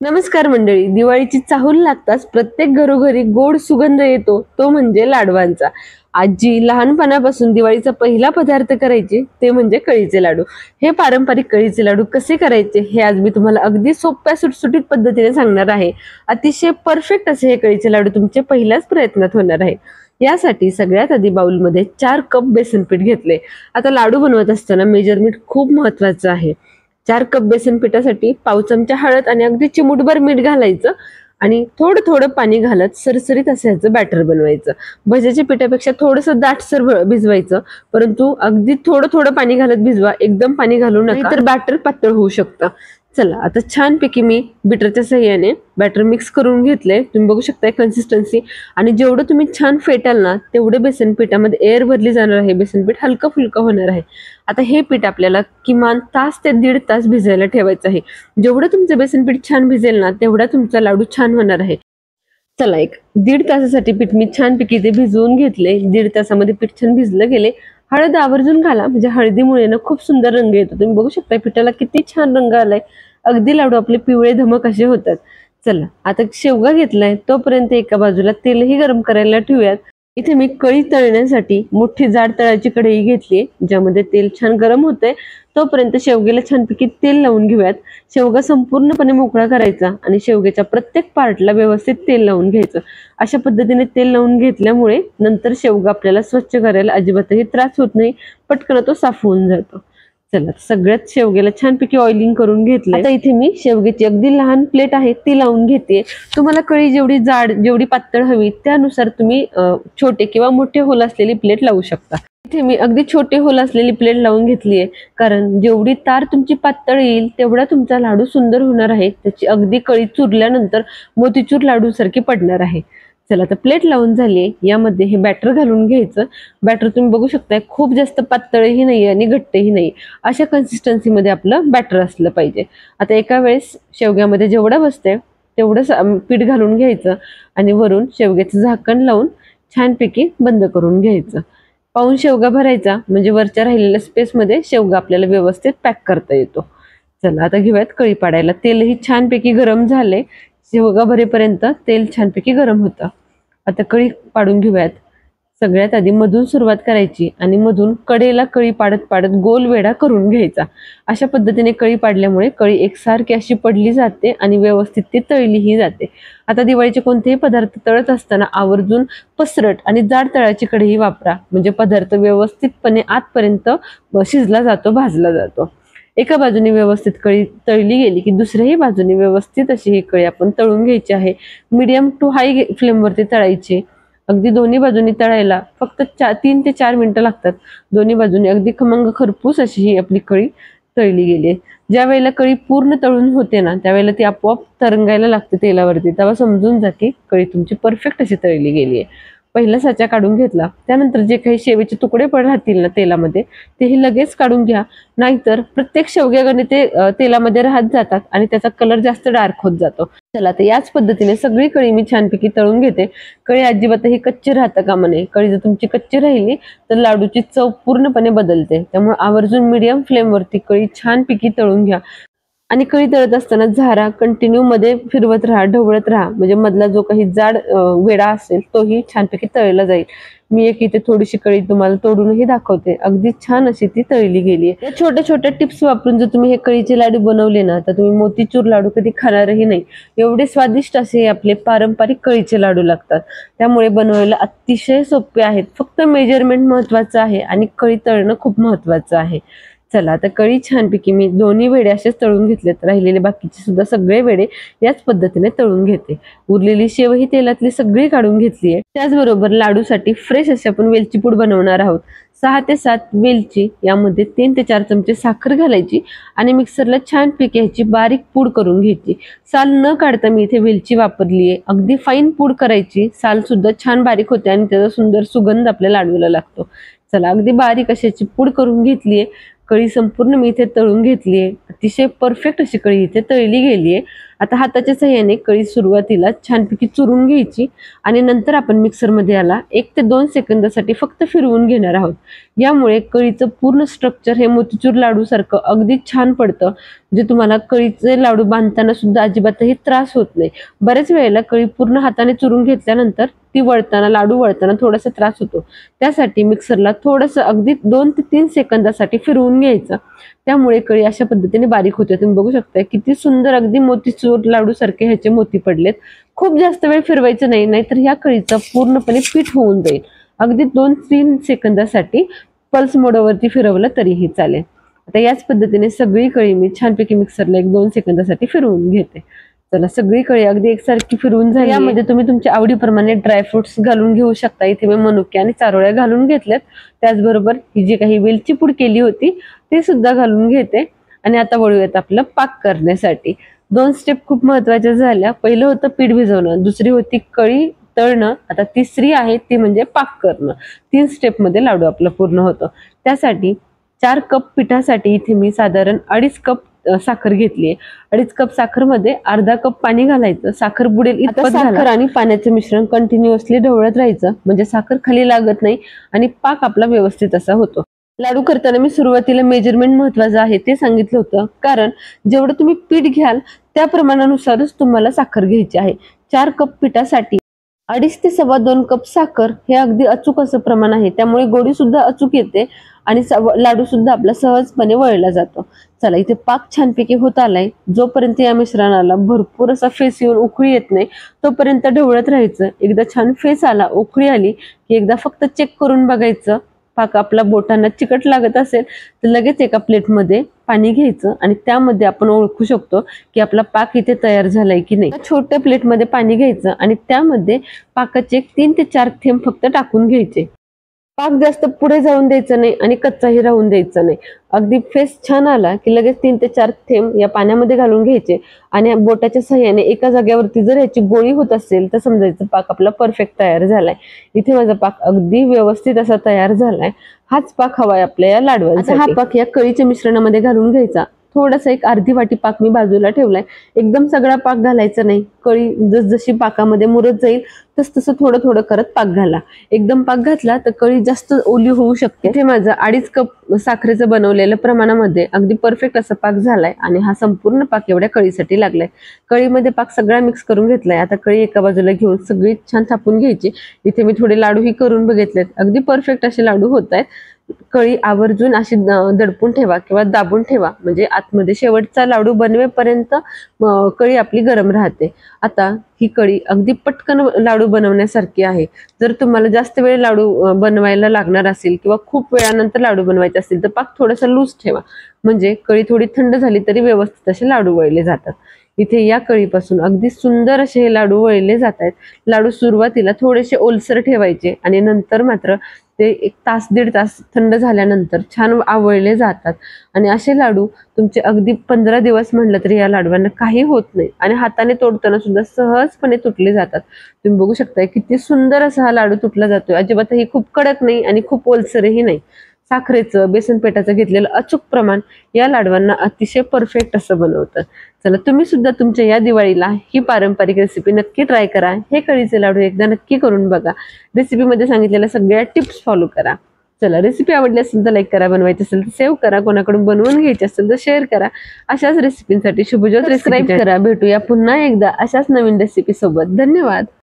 नमस्कार मंडळी. दिवाळीची चाहूल लागताच प्रत्येक घरोघरी गोड सुगंध येतो, तो म्हणजे लाडवांचा. आजी लहानपणापासून दिवाळीचा पहिला पदार्थ करायची ते म्हणजे कळीचे लाडू. हे पारंपरिक कळीचे लाडू कसे करायचे हे आज मी तुम्हाला अगदी सोप्या सुटसुटीत पद्धतीने सांगणार आहे. अतिशय परफेक्ट असे हे कळीचे लाडू तुमचे पहिल्याच प्रयत्नात होणार आहे. यासाठी सगळ्यात आधी बाउलमध्ये 4 कप बेसन पीठ घेतले. आता लाडू बनवत असताना मेजरमेंट खूप महत्वाचं आहे. 4 कप बेसन पिठासाठी पाव चमचा हळद आणि अगदी चिमूटभर मीठ घालायचं आणि थोडं थोडं पाणी घालत सरसरीत असं ह्याचं बॅटर बनवायचं. भज्याच्या पिठापेक्षा थोडंसं दाटसर भिजवायचं, परंतु अगदी थोडं थोडं पाणी घालत भिजवा, एकदम पाणी घालू नका, तर बॅटर पातळ होऊ शकतं. चला आता छानपैकी मी बीटरच्या सहाय्याने बॅटर मिक्स करून घेतले. तुम्ही बघू शकता कन्सिस्टन्सी, आणि जेवढं तुम्ही छान फेटाल ना तेवढे बेसन पिठामध्ये एअर भरली जाणार आहे. बेसन पीठ हलकं फुलकं होणार आहे. आता हे पीठ आपल्याला किमान तास ते 1.5 तास भिजायला ठेवायचं आहे. जेवढं तुमचं बेसन पीठ छान भिजेल ना तेवढा तुमचा लाडू छान होणार आहे. चला 1-1.5 तासासाठी पीठ मी छानपैकी ते भिजवून घेतले. 1.5 तासामध्ये पीठ छान भिजलं गेले. हळद आवर्जून घाला, म्हणजे हळदीमुळे ना खूप सुंदर रंग येतो. तुम्ही बघू शकता पिठाला किती छान रंग आलाय. अगदी लाडू आपले पिवळे धमक असे होतात. चला आता शेवगा घेतलाय, तोपर्यंत एका बाजूला तेलही गरम करायला ठेवूयात. इथे मी कळी तळण्यासाठी मोठी जाड तळाची कढई घेतली, ज्यामध्ये तेल छान गरम होतंय. तोपर्यंत शेवग्याला छानपैकी तेल लावून घेऊयात. शेवगा संपूर्णपणे मोकळा करायचा आणि शेवग्याच्या प्रत्येक पार्टला व्यवस्थित तेल लावून घ्यायचं. अशा पद्धतीने तेल लावून घेतल्यामुळे नंतर शेवगा आपल्याला स्वच्छ करायला अजिबातही त्रास होत नाही, पटकन तो साफ होऊन जातो. चला सगळ्यात शेवग्याला छानपैकी ऑइलिंग करून घेतलंय. आता इथे मी शेवग्याची अगदी लहान प्लेट आहे ती लावून घेते. तुम्हाला कळी जेवढी जाड जेवढी पातळ हवी त्यानुसार तुम्ही छोटे किंवा मोठे होल असलेली प्लेट लावू शकता. इथे मी अगदी छोटे होल असलेली प्लेट लावून घेतली आहे, कारण जेवढी तार तुमची पातळ येईल तेवढा तुमचा लाडू सुंदर होणार आहे. त्याची अगदी कळी चुरल्यानंतर मोतीचूर लाडू सारखी पडणार आहे. चला आता प्लेट लावून झाली. यामध्ये हे बॅटर घालून घ्यायचं. बॅटर तुम्ही बघू शकताय खूप जास्त पातळही नाही आणि घट्टही नाही, अशा कन्सिस्टन्सीमध्ये आपलं बॅटर असलं पाहिजे. आता एका वेळेस शेवग्यामध्ये जेवढं बसतंय तेवढं पीठ घालून घ्यायचं आणि वरून शेवग्याचं झाकण लावून छानपैकी बंद करून घ्यायचं. पाऊण शेवगा भरायचा, म्हणजे वरच्या राहिलेल्या स्पेसमध्ये शेवगा आपल्याला व्यवस्थित पॅक करता येतो. चला आता घेऊयात कळी पाडायला. तेलही छानपैकी गरम झाले. शेवगा भरेपर्यंत तेल छानपैकी गरम होतं. आता कळी पाडून घेऊयात. सगळ्यात आधी मधून सुरुवात करायची आणि मधून कडेला कळी पाडत पाडत गोल वेढा करून घ्यायचा. अशा पद्धतीने कळी पाडल्यामुळे कळी एकसारखी अशी पडली जाते आणि व्यवस्थित ती तळलीही जाते. आता दिवाळीचे कोणतेही पदार्थ तळत असताना आवर्जून पसरट आणि जाड तळाची कढई वापरा, म्हणजे पदार्थ व्यवस्थितपणे आतपर्यंत शिजला जातो, भाजला जातो. एका बाजूने व्यवस्थित कळी तळली गेली की दुसऱ्याही बाजूने व्यवस्थित अशी ही कळी आपण तळून घ्यायची आहे. मीडियम टू हाय फ्लेमवरती तळायची. अगदी दोन्ही बाजूनी तळायला फक्त 3 ते 4 मिनिटं लागतात. दोन्ही बाजूने अगदी खमंग खरपूस अशी ही आपली कळी तळली गेली आहे. ज्या वेळेला कळी पूर्ण तळून होते ना त्यावेळेला ती आपोआप तरंगायला लागते तेलावरती, तेव्हा समजून जा की कळी तुमची परफेक्ट अशी तळली गेली आहे. पहिला साचा काढून घेतला. त्यानंतर जे काही शेवेचे तुकडे राहतील ना तेलामध्ये तेही लगेच काढून घ्या, नाहीतर प्रत्येक शेवग्यागणे ते तेलामध्ये राहत जातात आणि त्याचा कलर जास्त डार्क होत जातो. चला तर याच पद्धतीने सगळी कळी मी छानपैकी तळून घेते. कळी अजिबातही कच्ची राहता कामा नये. कळी जर तुमची कच्ची राहिली तर लाडूची चव पूर्णपणे बदलते. त्यामुळे आवर्जून मीडियम फ्लेमवरती कळी छानपैकी तळून घ्या. आणि कळी तळत असताना झारा कंटिन्यू मध्ये फिरवत राहा, ढवळत राहा, म्हणजे मधला जो काही जाड वेडा असेल तोही छानपैकी तळला जाईल. मी एक इथे थोडीशी कळी तुम्हाला तोडूनही दाखवते. अगदी छान अशी ती तळली गेली आहे. या छोट्या छोट्या टिप्स वापरून जर तुम्ही हे कळीचे लाडू बनवले ना तर तुम्ही मोतीचूर लाडू कधी खाणारही नाही. एवढे स्वादिष्ट असे आपले पारंपरिक कळीचे लाडू लागतात. त्यामुळे बनवायला अतिशय सोपे आहेत. फक्त मेजरमेंट महत्वाचं आहे आणि कळी तळणं खूप महत्वाचं आहे. चला आता कळी छानपैकी मी दोन्ही वेडे असेच तळून घेतलेत. राहिलेले बाकीचे सुद्धा सगळे वेडे याच पद्धतीने तळून घेते. उरलेली शेवही तेलातली सगळी काढून घेतली आहे. त्याचबरोबर लाडूसाठी फ्रेश अशी आपण वेलची पूड बनवणार आहोत. 6 ते 7 वेलची, यामध्ये 3 ते 4 चमचे साखर घालायची आणि मिक्सरला छानपैकी ह्याची बारीक पूड करून घ्यायची. साल न काढता मी इथे वेलची वापरली आहे. अगदी फाईन पूड करायची. साल सुद्धा छान बारीक होते आणि त्याचा सुंदर सुगंध आपल्या लाडूला लागतो. चला अगदी बारीक अशी पूड करून घेतली आहे. कळी संपूर्ण मी इथे तळून घेतली आहे. अतिशय परफेक्ट अशी कळी इथे तळली गेली आहे. आता हाताच्या सहाय्याने कळी सुरुवातीला छानपैकी चुरून घ्यायची आणि नंतर आपण मिक्सरमध्ये याला 1 ते 2 सेकंदासाठी फक्त फिरवून घेणार आहोत. यामुळे कळीचं पूर्ण स्ट्रक्चर हे मोतीचूर लाडू सारखं अगदी छान पडतं, जे तुम्हाला कळीचे लाडू बांधताना सुद्धा अजिबातही त्रास होत नाही. बऱ्याच वेळेला कळी पूर्ण हाताने चुरून घेतल्यानंतर ती लाडू वळताना थोडासा त्रास होतो. त्यासाठी मिक्सरला थोडंसं अगदी 2 ते 3 सेकंदासाठी फिरवून घ्यायचं. त्यामुळे कळी अशा पद्धतीने बारीक होते. तुम्ही बघू शकता किती सुंदर अगदी मोतीचूर लाडू सारखे ह्याचे मोती पडलेत. खूप जास्त वेळ फिरवायचं नाही, नाहीतर ह्या कळीचं पूर्णपणे पीठ होऊन जाईल. अगदी 2-3 सेकंदासाठी पल्स मोडवरती फिरवलं तरीही चालेल. आता याच पद्धतीने सगळी कळी मी छानपैकी मिक्सरला 1-2 सेकंदासाठी फिरवून घेते. चला, सगळी कळी अगदी एकसारखी फिरवून झाली. यामध्ये तुम्ही तुमच्या आवडीप्रमाणे ड्रायफ्रुट्स घालून घेऊ शकता. इथे मी मनुके आणि चारोळ्या घालून घेतल्यात. त्याचबरोबर ही जी काही वेलची पूड केली होती ती सुद्धा घालून घेते. आणि आता वळूयात आपलं पाक करण्यासाठी. 2 स्टेप खूप महत्वाच्या झाल्या. पहिलं होतं पीठ भिजवणं, दुसरी होती कळी तळणं, आता तिसरी आहे ती म्हणजे पाक करणं. 3 स्टेपमध्ये लाडू आपलं पूर्ण होतं. त्यासाठी 4 कप पिठासाठी इथे मी साधारण 2.5 कप साखर घेतली आहे. 2.5 कप साखरमध्ये अर्धा कप पाणी घालायचं. साखर बुडेल इतपत साखर आणि पाण्याचं मिश्रण कंटिन्युअसली ढवळत राहायचं, म्हणजे साखर खाली लागत नाही आणि पाक आपला व्यवस्थित असा होतो. लाडू करताना मी सुरुवातीला मेजरमेंट महत्वाचं आहे ते सांगितलं होतं, कारण जेवढं तुम्ही पीठ घ्याल त्या प्रमाणानुसारच तुम्हाला साखर घ्यायची आहे. 4 कप पिठासाठी 2.5 ते 2.25 कप साखर हे अगदी अचूक असं प्रमाण आहे. त्यामुळे गोडी सुद्धा अचूक येते आणि लाडू सुद्धा आपला सहजपणे वळला जातो. चला, इथे पाक छानपैकी होत आलाय. जोपर्यंत या मिश्रणाला भरपूर असा फेस येऊन उकळी येत नाही तोपर्यंत ढवळत राहायचं. एकदा छान फेस आला, उकळी आली की एकदा फक्त चेक करून बघायचं. पाक आपला बोटांना चिकट लागत असेल तर लगेच एका प्लेटमध्ये पाणी घ्यायचं आणि त्यामध्ये आपण ओळखू शकतो की आपला पाक इथे तयार झालाय की नाही. छोट्या प्लेटमध्ये पाणी घ्यायचं आणि त्यामध्ये पाकाचे 3 ते 4 थेंब फक्त टाकून घ्यायचे. पाक जास्त पुढे जाऊन द्यायचं नाही आणि कच्चाही राहून द्यायचा नाही. अगदी फेस छान आला की लगेच 3 ते 4 थेंब या पाण्यामध्ये घालून घ्यायचे आणि बोटाच्या सहाय्याने एका जागेवरती जर याची गोळी होत असेल तर समजायचं पाक आपला परफेक्ट तयार झालाय. इथे माझा पाक अगदी व्यवस्थित असा तयार झालाय. हाच पाक हवाय आपल्या या लाडवांसाठी. हा पाक या कळीच्या मिश्रणामध्ये घालून घ्यायचा. थोडासा 1 अर्धी वाटी पाक मी बाजूला ठेवलाय. एकदम सगळा पाक घालायचा नाही. कळी जसजशी पाकामध्ये मुरत जाईल तसं थोडं थोडं करत पाक घाला. एकदम पाक घातला तर कळी जास्त ओली होऊ शकते. इथे माझा 2.5 कप साखरेचं बनवलेलं प्रमाणामध्ये अगदी परफेक्ट असा पाक झालाय आणि हा संपूर्ण पाक एवढ्या कळीसाठी लागलाय. कळीमध्ये पाक सगळा मिक्स करून घेतलाय. आता कळी एका बाजूला घेऊन सगळी छान थापून घ्यायची. इथे मी थोडे लाडूही करून बघितलेत. अगदी परफेक्ट असे लाडू होत आहेत. कळी आवर्जून अशी दडपून ठेवा किंवा दाबून ठेवा, म्हणजे आतमध्ये शेवटचा लाडू बनवेपर्यंत कळी आपली गरम राहते. आता ही कळी अगदी पटकन लाडू बनवण्यासारखी आहे. जर तुम्हाला जास्त वेळ लाडू बनवायला लागणार असेल किंवा खूप वेळानंतर लाडू बनवायचे असतील तर पाक थोडासा लूज ठेवा, म्हणजे कळी थोडी थंड झाली तरी व्यवस्थित असे लाडू वळले जातात. इथे या कळीपासून अगदी सुंदर असे हे लाडू वळले जात आहेत. लाडू सुरुवातीला थोडेसे ओलसर ठेवायचे आणि नंतर मात्र ते 1 तास 1.5 तास थंड झाल्यानंतर छान आवळले जातात आणि असे लाडू तुमचे अगदी 15 दिवस म्हणलं तरी या लाडवांना काही होत नाही आणि हाताने तोडताना सुद्धा सहजपणे तुटले जातात. तुम्ही बघू शकता किती सुंदर असा हा लाडू तुटला जातोय. अजिबातही खूप कडक नाही आणि खूप ओलसरही नाही. साखरेचं बेसन पिठाचं घेतलेलं अचूक प्रमाण या लाडवांना अतिशय परफेक्ट असं बनवतं. चला, तुम्ही सुद्धा तुमच्या या दिवाळीला ही पारंपरिक रेसिपी नक्की ट्राय करा. हे कळीचे लाडू एकदा नक्की करून बघा. रेसिपीमध्ये सांगितलेल्या सगळ्या टिप्स फॉलो करा. चला, रेसिपी आवडली असेल तर लाईक करा, बनवायची असेल तर सेव्ह करा, कोणाकडून बनवून घ्यायची असेल तर शेअर करा. अशाच रेसिपींसाठी शुभज्योत सबस्क्राईब करा. भेटूया पुन्हा एकदा अशाच नवीन रेसिपी सोबत. धन्यवाद.